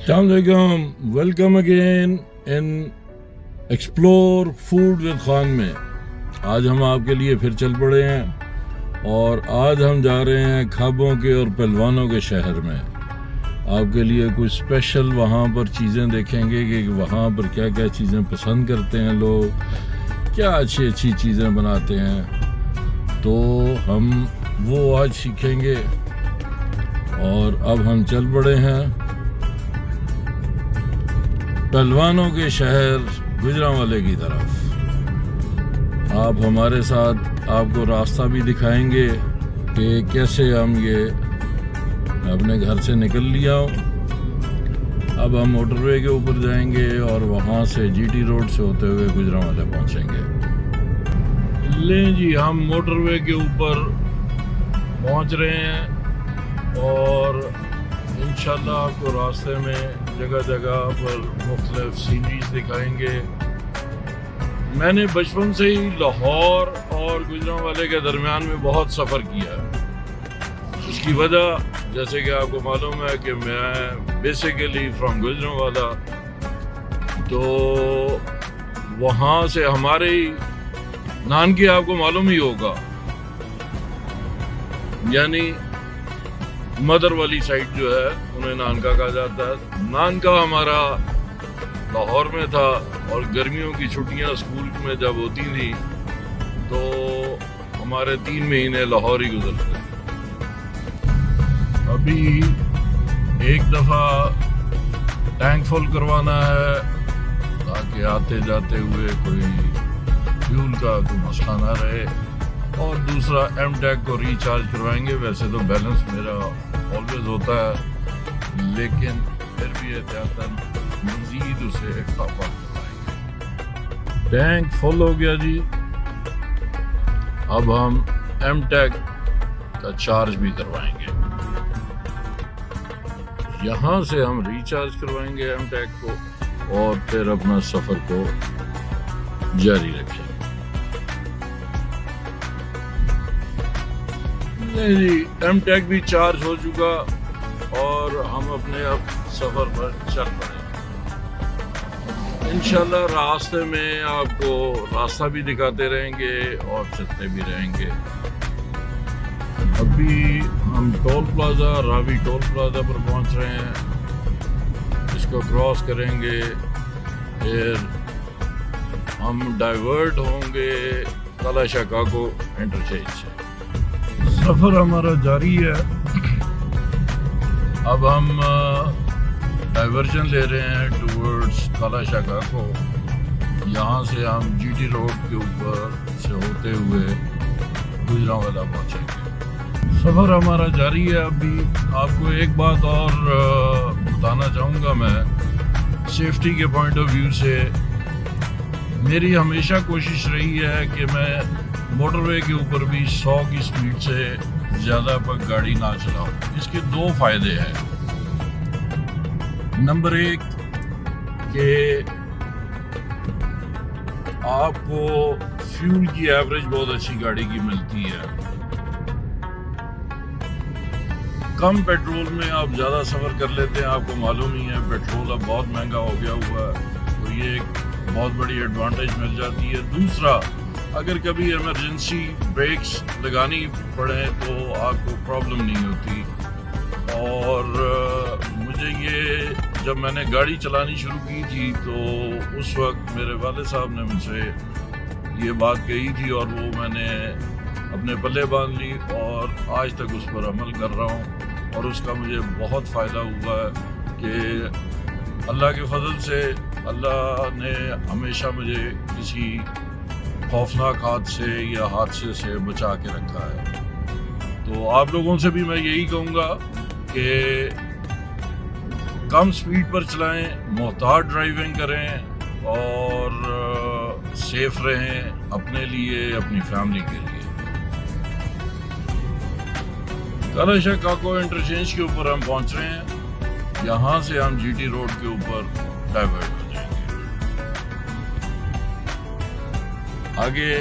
अस्सलामुअलैकुम, welcome again in explore food with Khan में। आज हम आपके लिए फिर चल पड़े हैं और आज हम जा रहे हैं ख्वाबों के और पहलवानों के शहर में। आपके लिए कुछ स्पेशल वहाँ पर चीज़ें देखेंगे कि वहाँ पर क्या क्या चीज़ें पसंद करते हैं लोग, क्या अच्छी अच्छी चीज़ें बनाते हैं, तो हम वो आज सीखेंगे। और अब हम चल पड़े हैं पहलवानों के शहर गुजरांवाले की तरफ। आप हमारे साथ, आपको रास्ता भी दिखाएंगे कि कैसे हम ये अपने घर से निकल लिया। अब हम मोटरवे के ऊपर जाएंगे और वहाँ से जीटी रोड से होते हुए गुजरांवाले पहुँचेंगे। लें जी, हम मोटरवे के ऊपर पहुँच रहे हैं और इंशाल्लाह आपको रास्ते में जगह जगह पर मुख्तलिफ सीनरीज दिखाएंगे। मैंने बचपन से ही लाहौर और गुजरांवाले के दरमियान में बहुत सफ़र किया है। उसकी वजह, जैसे कि आपको मालूम है कि मैं बेसिकली फ्रॉम गुजरांवाला, तो वहाँ से हमारे नान की आपको मालूम ही होगा, यानी मदर वाली साइड जो है उन्हें नानका कहा जाता है। नानका हमारा लाहौर में था और गर्मियों की छुट्टियां स्कूल में जब होती थी तो हमारे 3 महीने लाहौर ही गुजरते। अभी एक दफ़ा टैंक फुल करवाना है ताकि आते जाते हुए कोई फ्यूल का कोई मसला ना रहे, और दूसरा एमटेक को रिचार्ज करवाएंगे। वैसे तो बैलेंस मेरा ऑलवेज होता है, लेकिन फिर भी एहतियातन मज़ीद उसे एक टॉप अप करवाएंगे। टैंक फुल हो गया जी। अब हम एमटेक का चार्ज भी करवाएंगे। यहाँ से हम रिचार्ज करवाएंगे एमटेक को और फिर अपना सफ़र को जारी रखेंगे। नहीं जी, एमटेक भी चार्ज हो चुका और हम अपने अब सफ़र पर चल पड़े। इंशाल्लाह रास्ते में आपको रास्ता भी दिखाते रहेंगे और चलते भी रहेंगे। अभी हम toll plaza, Ravi toll plaza पर पहुंच रहे हैं। इसको क्रॉस करेंगे, फिर हम डाइवर्ट होंगे काला काको इंटरचेंज से। सफ़र हमारा जारी है। अब हम डाइवर्जन ले रहे हैं टूवर्ड्स काला काको। यहाँ से हम जीटी रोड के ऊपर से होते हुए गुजरांवाला पहुँचेंगे। सफ़र हमारा जारी है। अभी आपको एक बात और बताना चाहूँगा मैं, सेफ्टी के पॉइंट ऑफ व्यू से मेरी हमेशा कोशिश रही है कि मैं मोटरवे के ऊपर भी 100 की स्पीड से ज़्यादा पर गाड़ी ना चलाऊं। इसके 2 फायदे हैं। नंबर 1 कि आपको फ्यूल की एवरेज बहुत अच्छी गाड़ी की मिलती है। कम पेट्रोल में आप ज़्यादा सफ़र कर लेते हैं। आपको मालूम ही है पेट्रोल अब बहुत महंगा हो गया हुआ है, तो ये एक बहुत बड़ी एडवांटेज मिल जाती है। दूसरा, अगर कभी इमरजेंसी ब्रेक्स लगानी पड़े तो आपको प्रॉब्लम नहीं होती। और मुझे ये, जब मैंने गाड़ी चलानी शुरू की थी तो उस वक्त मेरे वाले साहब ने मुझसे ये बात कही थी और वो मैंने अपने पल्ले बांध ली और आज तक उस पर अमल कर रहा हूँ। और उसका मुझे बहुत फ़ायदा हुआ है कि अल्लाह के फजल से अल्लाह ने हमेशा मुझे किसी खौफनाक हादसे या हादसे से बचा के रखा है। तो आप लोगों से भी मैं यही कहूँगा कि कम स्पीड पर चलाएं, मोहतात ड्राइविंग करें और सेफ रहें अपने लिए, अपनी फैमिली के लिए। काला काको इंटरचेंज के ऊपर हम पहुँच रहे हैं। यहाँ से हम जीटी रोड के ऊपर डाइवर्ट हो जाएंगे। आगे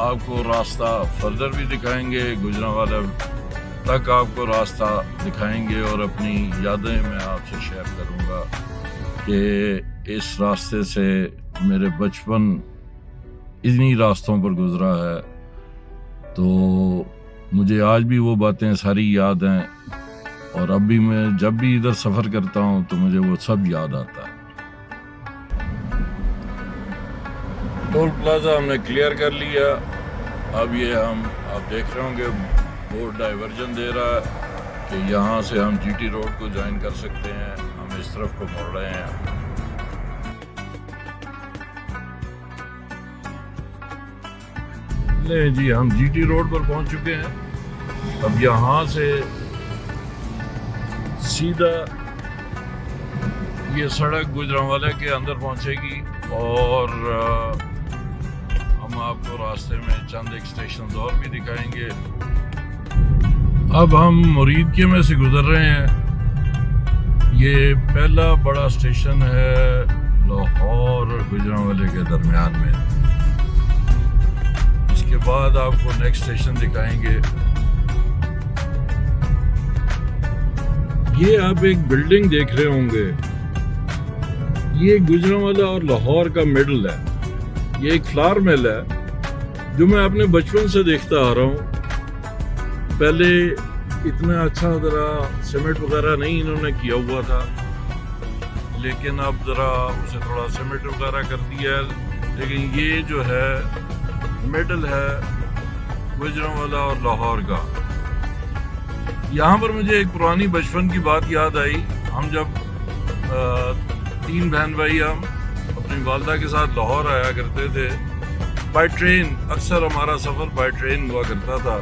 आपको रास्ता फर्दर भी दिखाएंगे, गुजरांवाला तक आपको रास्ता दिखाएंगे और अपनी यादें मैं आपसे शेयर करूंगा। कि इस रास्ते से मेरे बचपन इन्हीं रास्तों पर गुजरा है, तो मुझे आज भी वो बातें सारी याद हैं। और अब भी मैं जब भी इधर सफ़र करता हूँ तो मुझे वो सब याद आता है। टोल प्लाजा हमने क्लियर कर लिया। अब ये आप देख रहे होंगे बोर्ड डाइवर्जन दे रहा है कि यहाँ से हम जीटी रोड को ज्वाइन कर सकते हैं। हम इस तरफ को मुड़ रहे हैं। ले जी, हम जीटी रोड पर पहुंच चुके हैं। अब यहाँ से सीधा ये सड़क गुजरांवाले के अंदर पहुंचेगी और हम आपको रास्ते में चंद एक स्टेशन और भी दिखाएंगे। अब हम मुरीदके में से गुजर रहे हैं। ये पहला बड़ा स्टेशन है लाहौर और गुजरांवाले के दरमियान में। इसके बाद आपको नेक्स्ट स्टेशन दिखाएंगे। ये आप एक बिल्डिंग देख रहे होंगे, ये गुजरांवाला और लाहौर का मिडल है। ये एक फ्लावर मिल है जो मैं अपने बचपन से देखता आ रहा हूँ। पहले इतना अच्छा ज़रा सीमेंट वगैरह नहीं इन्होंने किया हुआ था, लेकिन अब ज़रा उसे थोड़ा सीमेंट वगैरह कर दिया है। लेकिन ये जो है मिडल है गुजरांवाला और लाहौर का। यहाँ पर मुझे एक पुरानी बचपन की बात याद आई। हम जब 3 बहन भाई हम अपनी वालदा के साथ लाहौर आया करते थे बाय ट्रेन। अक्सर हमारा सफ़र बाय ट्रेन हुआ करता था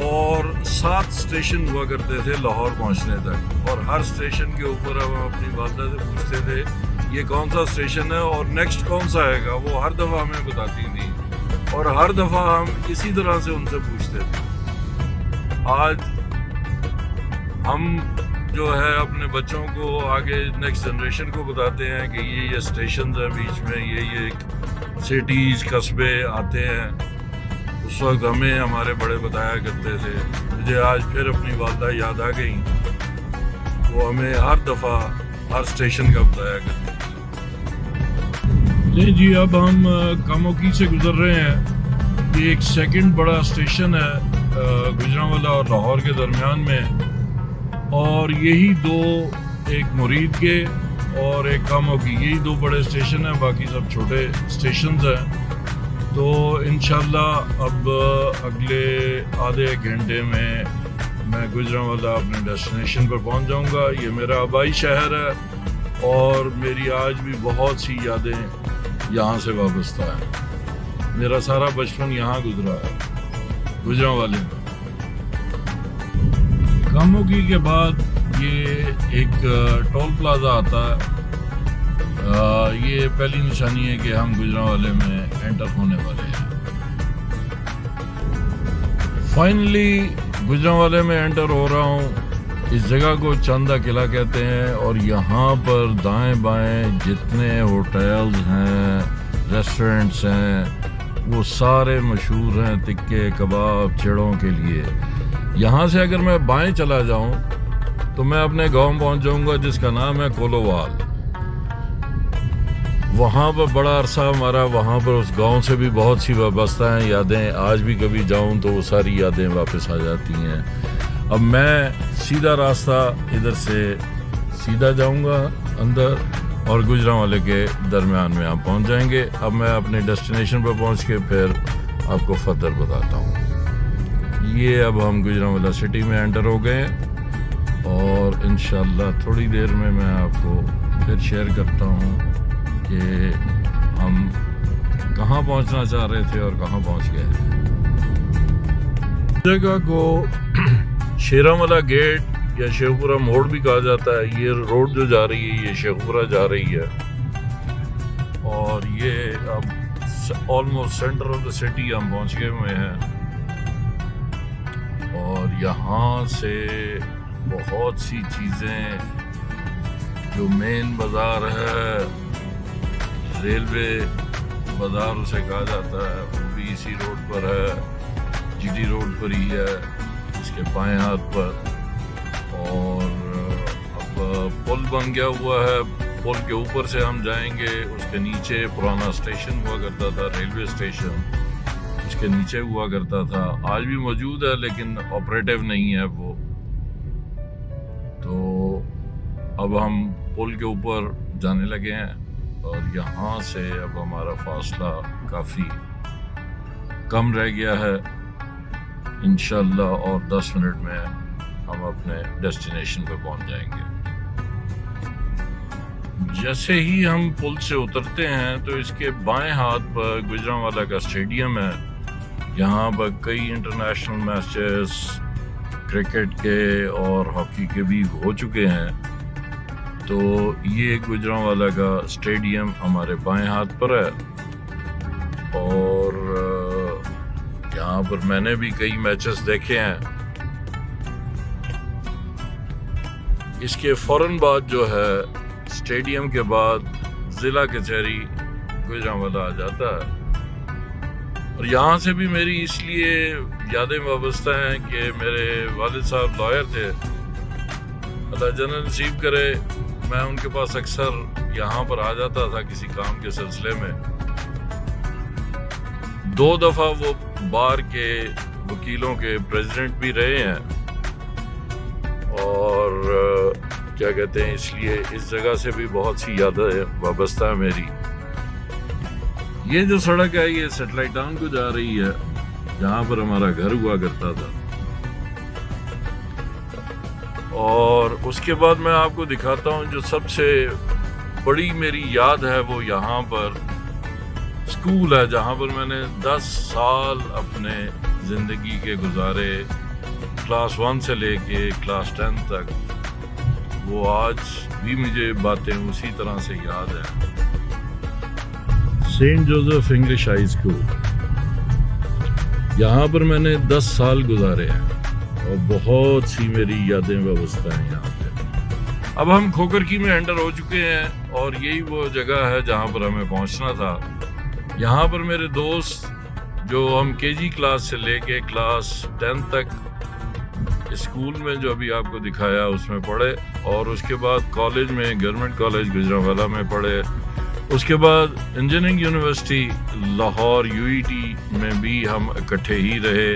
और 7 स्टेशन हुआ करते थे लाहौर पहुँचने तक। और हर स्टेशन के ऊपर हम अपनी वालदा से पूछते थे ये कौन सा स्टेशन है और नेक्स्ट कौन सा आएगा। वो हर दफ़ा हमें बताती थी और हर दफ़ा हम इसी तरह से उनसे पूछते थे। आज हम जो है अपने बच्चों को आगे नेक्स्ट जनरेशन को बताते हैं कि ये स्टेशन है बीच में, ये सिटीज़ कस्बे आते हैं। उस वक्त हमें हमारे बड़े बताया करते थे। मुझे आज फिर अपनी वालदा याद आ गई, वो हमें हर दफ़ा हर स्टेशन का बताया करते थे। नहीं जी, अब हम कामोकी से गुजर रहे हैं। ये एक सेकंड बड़ा स्टेशन है गुजरांवाला और लाहौर के दरमियान में। और यही दो, एक मुरीद के और एक कामोकी, यही 2 बड़े स्टेशन हैं। बाकी सब छोटे स्टेशन हैं। तो इंशाल्लाह अब अगले आधे घंटे में मैं गुजरांवाला अपने डेस्टिनेशन पर पहुंच जाऊंगा। ये मेरा आबाई शहर है और मेरी आज भी बहुत सी यादें यहाँ से वाबस्ता है। मेरा सारा बचपन यहाँ गुजरा है गुजरांवाले में। कामोकी के बाद ये एक टोल प्लाजा आता है। ये पहली निशानी है कि हम गुजरांवाले में एंटर होने वाले हैं। फाइनली गुजरांवाले में एंटर हो रहा हूँ। इस जगह को चंदा किला कहते हैं और यहाँ पर दाएं बाएं जितने होटल्स हैं, रेस्टोरेंट्स हैं, वो सारे मशहूर हैं टिक्के कबाब छेड़ों के लिए। यहाँ से अगर मैं बाएं चला जाऊं तो मैं अपने गांव पहुंच जाऊंगा जिसका नाम है कोलोवाल। वहाँ पर बड़ा अरसा हमारा, वहाँ पर उस गांव से भी बहुत सी वाबस्ता हैं यादें। आज भी कभी जाऊं तो वो सारी यादें वापस आ जाती हैं। अब मैं सीधा रास्ता इधर से सीधा जाऊंगा अंदर और गुजरांवाले के दरमियान में आप पहुँच जाएंगे। अब मैं अपने डेस्टिनेशन पर पहुँच के फिर आपको फर्दर बताता हूँ। ये अब हम गुजरांवाला सिटी में एंटर हो गए और इंशाल्लाह थोड़ी देर में मैं आपको फिर शेयर करता हूँ कि हम कहाँ पहुँचना चाह रहे थे और कहाँ पहुँच गए। जगह को शेरांवाला गेट या शेखपुरा मोड़ भी कहा जाता है। ये रोड जो जा रही है ये शेखपुरा जा रही है और ये अब almost centre of the city हम पहुँच गए हुए हैं। और यहाँ से बहुत सी चीज़ें, जो मेन बाज़ार है, रेलवे बाज़ार उसे कहा जाता है, वो भी इसी रोड पर है, जीटी रोड पर ही है, इसके बाएं हाथ पर। और अब पुल बन गया हुआ है पुल के ऊपर से हम जाएंगे, उसके नीचे पुराना स्टेशन हुआ करता था, रेलवे स्टेशन उसके नीचे हुआ करता था। आज भी मौजूद है लेकिन ऑपरेटिव नहीं है वो। तो अब हम पुल के ऊपर जाने लगे हैं और यहाँ से अब हमारा फासला काफ़ी कम रह गया है। इंशाल्लाह और 10 मिनट में हम अपने डेस्टिनेशन पे पहुंच जाएंगे। जैसे ही हम पुल से उतरते हैं तो इसके बाएं हाथ पर गुजरांवाला का स्टेडियम है। यहाँ पर कई इंटरनेशनल मैचेस क्रिकेट के और हॉकी के भी हो चुके हैं। तो ये गुजरांवाला का स्टेडियम हमारे बाएं हाथ पर है और यहाँ पर मैंने भी कई मैचेस देखे हैं। इसके फौरन बाद जो है स्टेडियम के बाद जिला कचहरी गुजरांवाला आ जाता है। और यहाँ से भी मेरी इसलिए यादें वाबस्ता हैं कि मेरे वालिद साहब लॉयर थे, अल्लाह जन्नत नसीब करे। मैं उनके पास अक्सर यहाँ पर आ जाता था किसी काम के सिलसिले में। 2 दफ़ा वो बार के वकीलों के प्रेसिडेंट भी रहे हैं और क्या कहते हैं, इसलिए इस जगह से भी बहुत सी यादें वाबस्ता है मेरी। ये जो सड़क है ये सेटेलाइट टाउन को जा रही है, जहाँ पर हमारा घर हुआ करता था। और उसके बाद मैं आपको दिखाता हूँ जो सबसे बड़ी मेरी याद है, वो यहाँ पर स्कूल है जहाँ पर मैंने 10 साल अपने ज़िंदगी के गुजारे, क्लास 1 से लेके क्लास 10 तक। वो आज भी मुझे बातें उसी तरह से याद है। Saint Joseph English high school, यहाँ पर मैंने 10 साल गुजारे हैं और बहुत सी मेरी यादें वाबस्ता हैं यहाँ पे। अब हम खोकरकी में एंटर हो चुके हैं और यही वो जगह है जहाँ पर हमें पहुँचना था। यहाँ पर मेरे दोस्त जो हम केजी क्लास से लेके क्लास 10 तक स्कूल में जो अभी आपको दिखाया उसमें पढ़े और उसके बाद कॉलेज में गवर्नमेंट कॉलेज गुजरांवाला में पढ़े। उसके बाद इंजीनियरिंग यूनिवर्सिटी लाहौर यूईटी में भी हम इकट्ठे ही रहे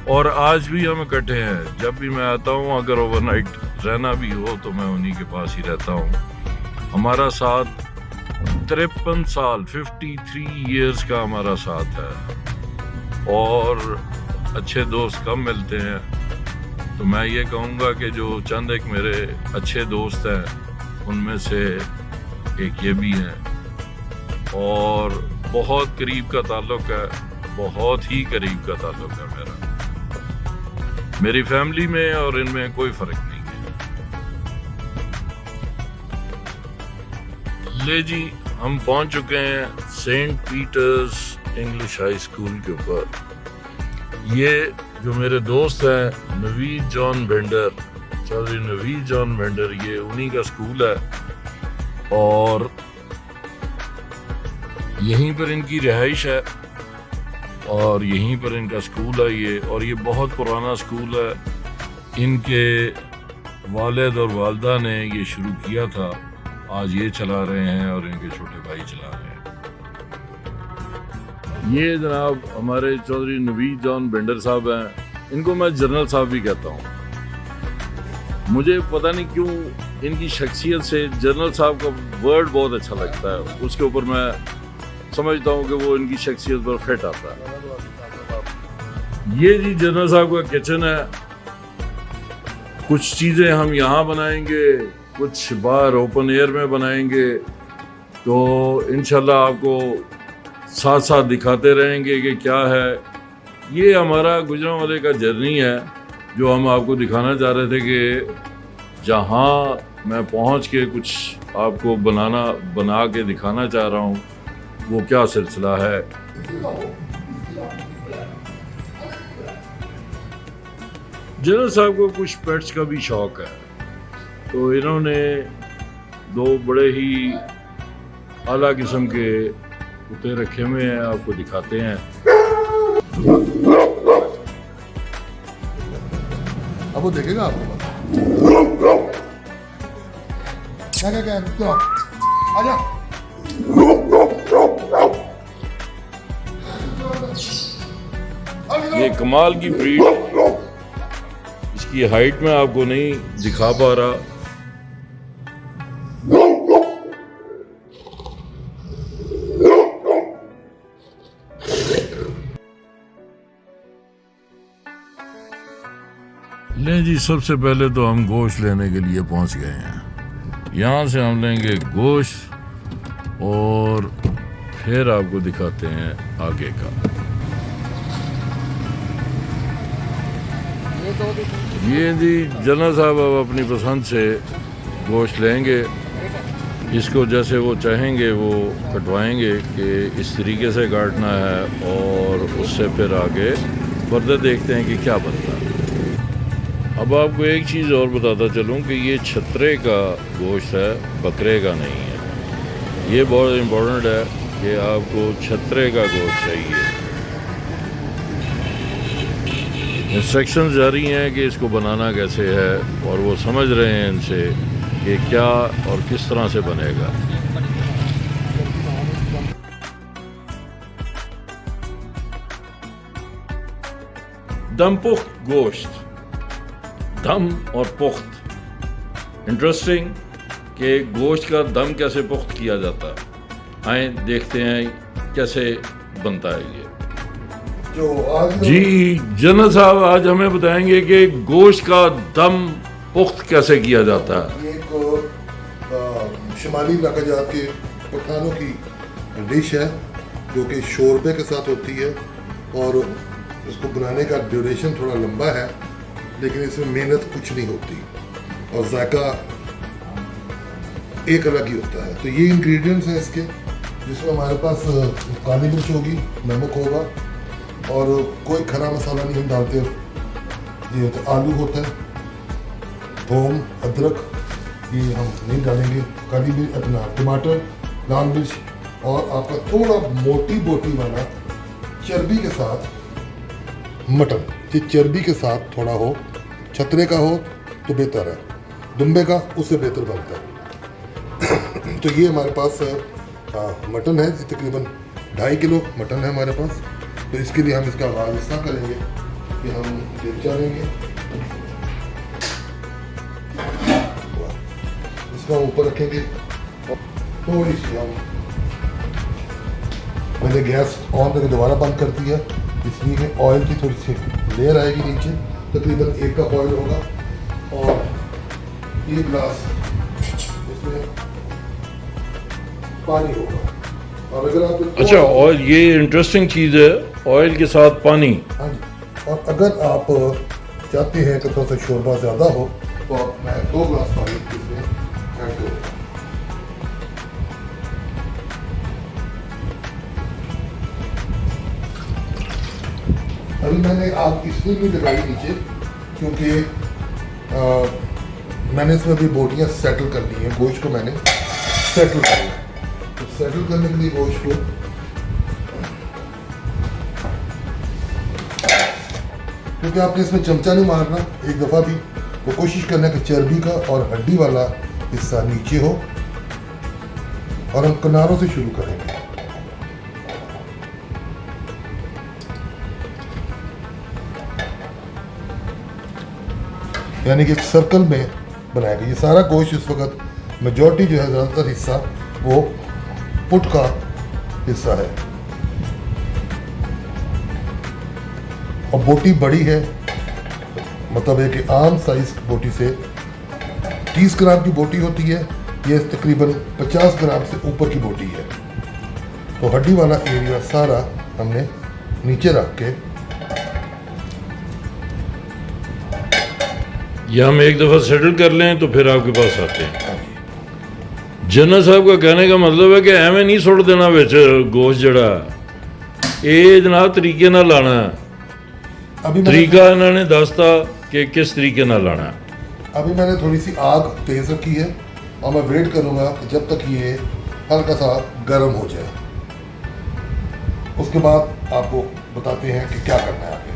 और आज भी हम इकट्ठे हैं। जब भी मैं आता हूँ, अगर ओवरनाइट रहना भी हो तो मैं उन्हीं के पास ही रहता हूँ। हमारा साथ 53 साल 53 इयर्स का हमारा साथ है और अच्छे दोस्त कम मिलते हैं। तो मैं ये कहूँगा कि जो चंद एक मेरे अच्छे दोस्त हैं उनमें से एक ये भी हैं और बहुत करीब का ताल्लुक है, बहुत ही करीब का ताल्लुक है मेरी फैमिली में और इनमें कोई फर्क नहीं है। ले जी, हम पहुंच चुके हैं Saint Peter's English high school के ऊपर। ये जो मेरे दोस्त हैं नवीद जॉन भेंडर, चौधरी नवीद जॉन भेंडर, ये उन्हीं का स्कूल है और यहीं पर इनकी रिहाइश है और यहीं पर इनका स्कूल है ये। और ये बहुत पुराना स्कूल है, इनके वालिद और वालदा ने ये शुरू किया था, आज ये चला रहे हैं और इनके छोटे भाई चला रहे हैं। ये जनाब हमारे चौधरी नवीद जॉन भेंडर साहब हैं, इनको मैं जनरल साहब भी कहता हूँ। मुझे पता नहीं क्यों इनकी शख्सियत से जनरल साहब का वर्ड बहुत अच्छा लगता है, उसके ऊपर मैं समझता हूँ कि वो इनकी शख्सियत पर फिट आता है। ये जी जनरल साहब का किचन है। कुछ चीज़ें हम यहाँ बनाएंगे, कुछ बाहर ओपन एयर में बनाएंगे, तो इंशाल्लाह आपको साथ साथ दिखाते रहेंगे कि क्या है। ये हमारा गुजरांवाले का जर्नी है जो हम आपको दिखाना चाह रहे थे कि जहाँ मैं पहुँच के कुछ आपको बना के दिखाना चाह रहा हूँ वो क्या सिलसिला है। जनरल साहब को कुछ पेट्स का भी शौक है, तो इन्होंने 2 बड़े ही आला किस्म के कुत्ते रखे हुए हैं, आपको दिखाते हैं। अब वो देखेगा आपको क्या क्या क्या कुत्ता आजा। ये कमाल की ब्रीड, इसकी हाइट में आपको नहीं दिखा पा रहा। ले जी, सबसे पहले तो हम गोश्त लेने के लिए पहुंच गए हैं। यहाँ से हम लेंगे गोश्त और फिर आपको दिखाते हैं आगे का। ये जी जनरल साहब अब अपनी पसंद से गोश्त लेंगे, इसको जैसे वो चाहेंगे वो कटवाएंगे कि इस तरीके से काटना है, और उससे फिर आगे फर्दर देखते हैं कि क्या बनता है। अब आपको एक चीज़ और बताता चलूँ कि ये छतरे का गोश्त है, बकरे का नहीं है। ये बहुत इम्पोर्टेंट है कि आपको छतरे का गोश्त चाहिए। इंस्ट्रक्शंस जारी हैं कि इसको बनाना कैसे है, और वो समझ रहे हैं इनसे कि क्या और किस तरह से बनेगा। दम पुख्त गोश्त, दम और पुख्त। इंटरेस्टिंग कि गोश्त का दम कैसे पुख्त किया जाता है। आए देखते हैं कैसे बनता है ये। जो आज जी जनरल साहब आज हमें बताएंगे कि गोश्त का दम पुख्त कैसे किया जाता है। ये एक शुमाली इलाका जात के पठानों की डिश है जो कि शोरबे के साथ होती है, और इसको बनाने का ड्यूरेशन थोड़ा लंबा है, लेकिन इसमें मेहनत कुछ नहीं होती और जायका एक अलग ही होता है। तो ये इंग्रेडिएंट्स हैं इसके, जिसमें हमारे पास काली मिर्च होगी, नमक होगा, और कोई खरा मसाला नहीं हम डालते। ये होता आलू होता है, थोम, अदरक ये हम नहीं डालेंगे, काली मिर्च, अपना टमाटर, लाल मिर्च, और आपका थोड़ा मोटी बोटी वाला चर्बी के साथ मटन। ये चर्बी के साथ थोड़ा हो, छतरे का हो तो बेहतर है, दुम्बे का उससे बेहतर बनता है। तो ये हमारे पास मटन है, तकरीबन 2.5 किलो मटन है हमारे पास। तो इसके लिए हम इसका आगाज़ इस तरह करेंगे कि हम देवचा लेंगे, इसका ऊपर रखेंगे, और थोड़ी सी हम मैंने गैस ऑन करके दोबारा बंद कर दिया, इसलिए कि ऑयल की थोड़ी सी लेयर आएगी नीचे। तकरीबन 1 कप ऑयल होगा, और 1 गिलास इसमें पानी होगा। और अगर आप अच्छा, ऑयल, ये इंटरेस्टिंग चीज़ है, ऑयल के साथ पानी। हाँ जी, और अगर आप चाहते हैं कि थोड़ा सा शोरबा ज़्यादा हो तो मैं 2 गिलास पानी इसमें ऐड करूँगा। अभी मैंने आग इसलिए भी लगाई नीचे क्योंकि मैंने इसमें अभी बोटियाँ सेटल करनी है, गोश्त को मैंने सेटल करना है। तो सेटल करने के लिए गोश्त को क्योंकि आपने इसमें चमचा नहीं मारना एक दफ़ा भी, तो कोशिश करना है कि चर्बी का और हड्डी वाला हिस्सा नीचे हो, और हम किनारों से शुरू करेंगे। यानी कि एक सर्कल में बनाएंगे। ये सारा गोश्त इस वक्त मेजॉरिटी जो है, ज़्यादातर हिस्सा वो पुट का हिस्सा है, और बोटी बड़ी है, मतलब है कि आम साइज बोटी से 30 ग्राम की बोटी होती है, ये तकरीबन 50 ग्राम से ऊपर की बोटी है। तो हड्डी वाला एरिया सारा हमने नीचे रख के, ये हम एक दफ़ा सेटल कर लें तो फिर आपके पास आते हैं। जनरल साहब का कहने का मतलब है कि एवं नहीं सुट देना विच गोश्त जड़ा, ये जनाब तरीके ना लाना है। अभी तरीका इन्होंने दसता कि किस तरीके ना लाना है। अभी मैंने थोड़ी सी आग तेज़ रखी है, और मैं वेट करूँगा कि जब तक ये हल्का सा गर्म हो जाए, उसके बाद आपको बताते हैं कि क्या करना है आगे।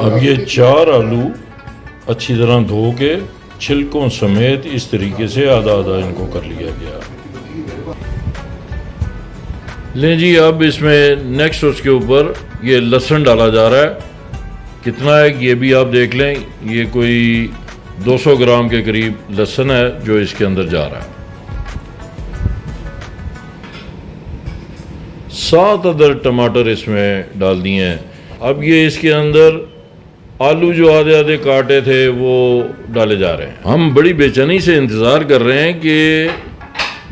अब ये 4 आलू अच्छी तरह धो के छिलकों समेत इस तरीके से आधा आधा इनको कर लिया गया। लें जी, अब इसमें नेक्स्ट उसके ऊपर ये लहसुन डाला जा रहा है। कितना है ये भी आप देख लें, ये कोई 200 ग्राम के करीब लहसुन है जो इसके अंदर जा रहा है। 7 अदर टमाटर इसमें डाल दिए हैं। अब ये इसके अंदर आलू जो आधे आधे काटे थे वो डाले जा रहे हैं। हम बड़ी बेचैनी से इंतज़ार कर रहे हैं कि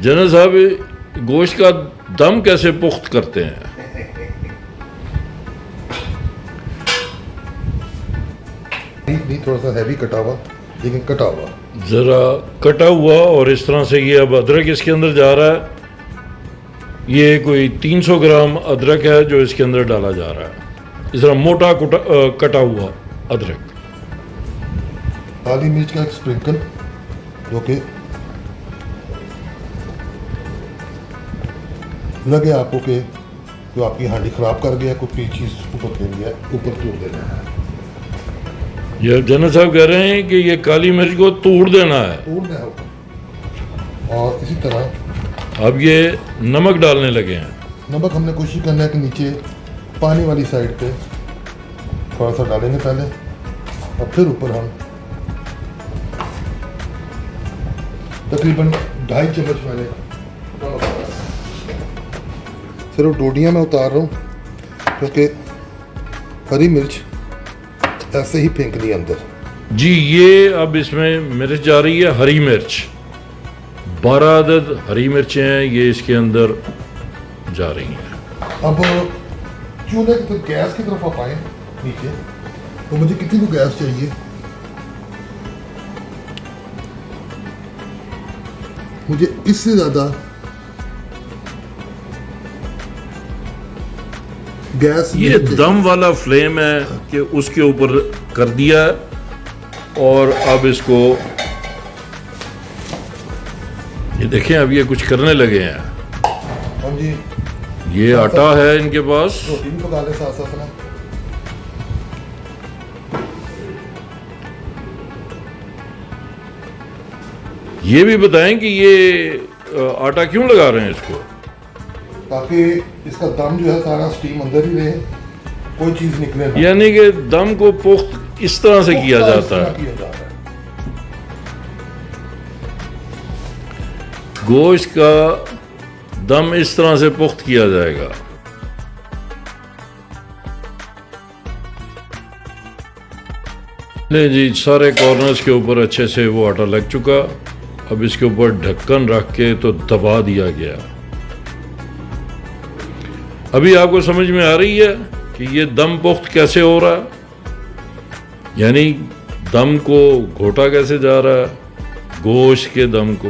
जनरल साहब गोश्त का दम कैसे पुख्त करते हैं। नहीं, थोड़ा सा हैवी कटा हुआ, लेकिन कटा हुआ, ज़रा कटा हुआ। और इस तरह से ये अब अदरक इसके अंदर जा रहा है। ये कोई 300 ग्राम अदरक है जो इसके अंदर डाला जा रहा है। इस तरह मोटा कटा हुआ अदरक। काली मिर्च का एक स्प्रिंकल, जो कि लगे आपको कि जो आपकी हांडी खराब कर गया, कोई चीज़ ऊपर फेंक गया, ऊपर तोड़ देना है। ये जनरल साहब कह रहे हैं कि ये काली मिर्च को तोड़ देना है, तोड़ना है ऊपर। और इसी तरह अब ये नमक डालने लगे हैं। नमक हमने कोशिश करना है कि नीचे पानी वाली साइड पे थोड़ा सा डालेंगे पहले, और फिर ऊपर हम तकरीबन 2.5 चम्मच मैंने सिर्फ डोडियाँ में उतार रहा हूँ, क्योंकि हरी मिर्च ऐसे ही फेंकनी अंदर। जी, ये अब इसमें मिर्च जा रही है, हरी मिर्च। 12 अदद हरी मिर्चें हैं, ये इसके अंदर जा रही हैं। अब चूल्हे की तरफ, गैस की तरफ आप आए नीचे, तो मुझे कितनी को गैस चाहिए? मुझे इससे ज़्यादा गैस, ये दम वाला फ्लेम है कि उसके ऊपर कर दिया। और अब इसको ये देखें, अब ये कुछ करने लगे हैं। हाँ जी, ये आटा है इनके पास। रोटी भी पका ले साथ साथ ना। ये भी बताएं कि ये आटा क्यों लगा रहे हैं इसको? ताकि इसका दम जो है सारा स्टीम अंदर ही रहे, कोई चीज़ निकले ना। यानी कि दम को पुख्त इस तरह से किया जाता है। किया जाता है। गोश्त का दम इस तरह से पुख्त किया जाएगा। ले जी, सारे कॉर्नर्स के ऊपर अच्छे से वो आटा लग चुका। अब इसके ऊपर ढक्कन रख के तो दबा दिया गया। अभी आपको समझ में आ रही है कि ये दम पुख्त कैसे हो रहा है, यानी दम को घोटा कैसे जा रहा है, गोश्त के दम को।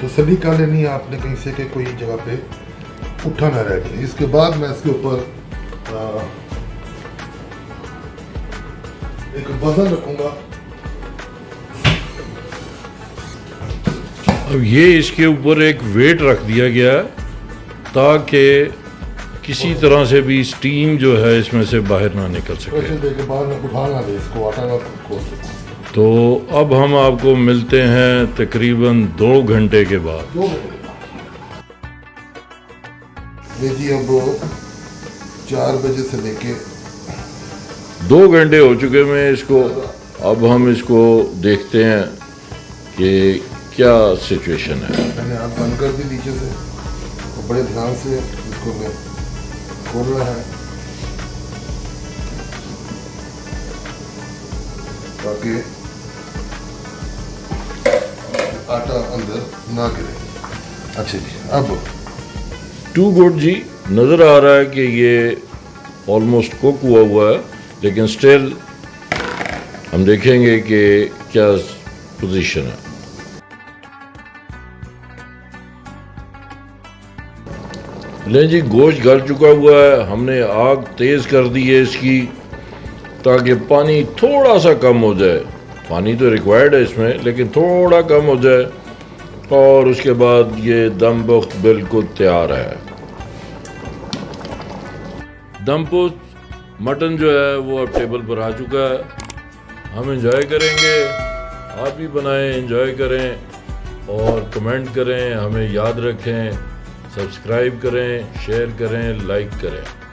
तो सभी कर लेनी है आपने कहीं से कि कोई जगह पे उठा ना रह जाए। इसके बाद मैं इसके ऊपर एक वजन रखूंगा। अब ये इसके ऊपर एक वेट रख दिया गया है ताकि किसी तरह से भी स्टीम जो है इसमें से बाहर ना निकल सके। प्रेशर देके बाहर में उठा ना दे इसको, आटा ना खोल सके। तो अब हम आपको मिलते हैं तकरीबन 2 घंटे के बाद। 2 घंटे के बाद ये जी, अब 4 बजे से लेके 2 घंटे हो चुके हैं इसको। अब हम इसको देखते हैं कि क्या सिचुएशन है। मैंने आग बंद कर दी नीचे से, और बड़े ध्यान से इसको मैं खोल रहा है ताकि आटा अंदर ना गिरे। अच्छा जी, अब टू गुड जी, नज़र आ रहा है कि ये ऑलमोस्ट कुक हुआ है, लेकिन स्टिल हम देखेंगे कि क्या पोजीशन है। ले जी, गोश्त गल चुका हुआ है। हमने आग तेज़ कर दी है इसकी ताकि पानी थोड़ा सा कम हो जाए। पानी तो रिक्वायर्ड है इसमें, लेकिन थोड़ा कम हो जाए। और उसके बाद ये दम पुख्त बिल्कुल तैयार है। दम पुख्त मटन जो है वो अब टेबल पर आ चुका है। हम एंजॉय करेंगे, आप भी बनाएं, एंजॉय करें और कमेंट करें, हमें याद रखें, सब्सक्राइब करें, शेयर करें, लाइक करें।